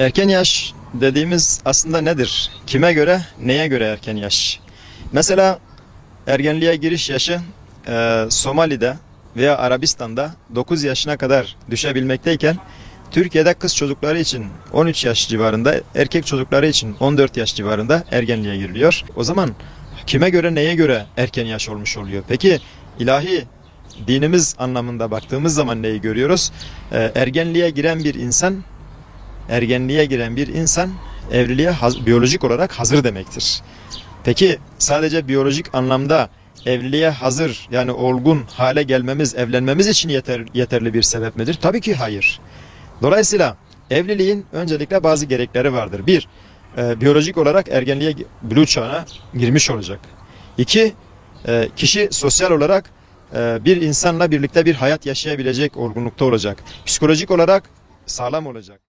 Erken yaş dediğimiz aslında nedir? Kime göre, neye göre erken yaş? Mesela ergenliğe giriş yaşı Somali'de veya Arabistan'da 9 yaşına kadar düşebilmekteyken Türkiye'de kız çocukları için 13 yaş civarında, erkek çocukları için 14 yaş civarında ergenliğe giriliyor. O zaman kime göre, neye göre erken yaş olmuş oluyor? Peki ilahi dinimiz anlamında baktığımız zaman neyi görüyoruz? Ergenliğe giren bir insan evliliğe biyolojik olarak hazır demektir. Peki sadece biyolojik anlamda evliliğe hazır, yani olgun hale gelmemiz, evlenmemiz için yeterli bir sebep midir? Tabii ki hayır. Dolayısıyla evliliğin öncelikle bazı gerekleri vardır. Bir, biyolojik olarak ergenliğe, buluğ çağına girmiş olacak. İki, kişi sosyal olarak bir insanla birlikte bir hayat yaşayabilecek olgunlukta olacak. Psikolojik olarak sağlam olacak.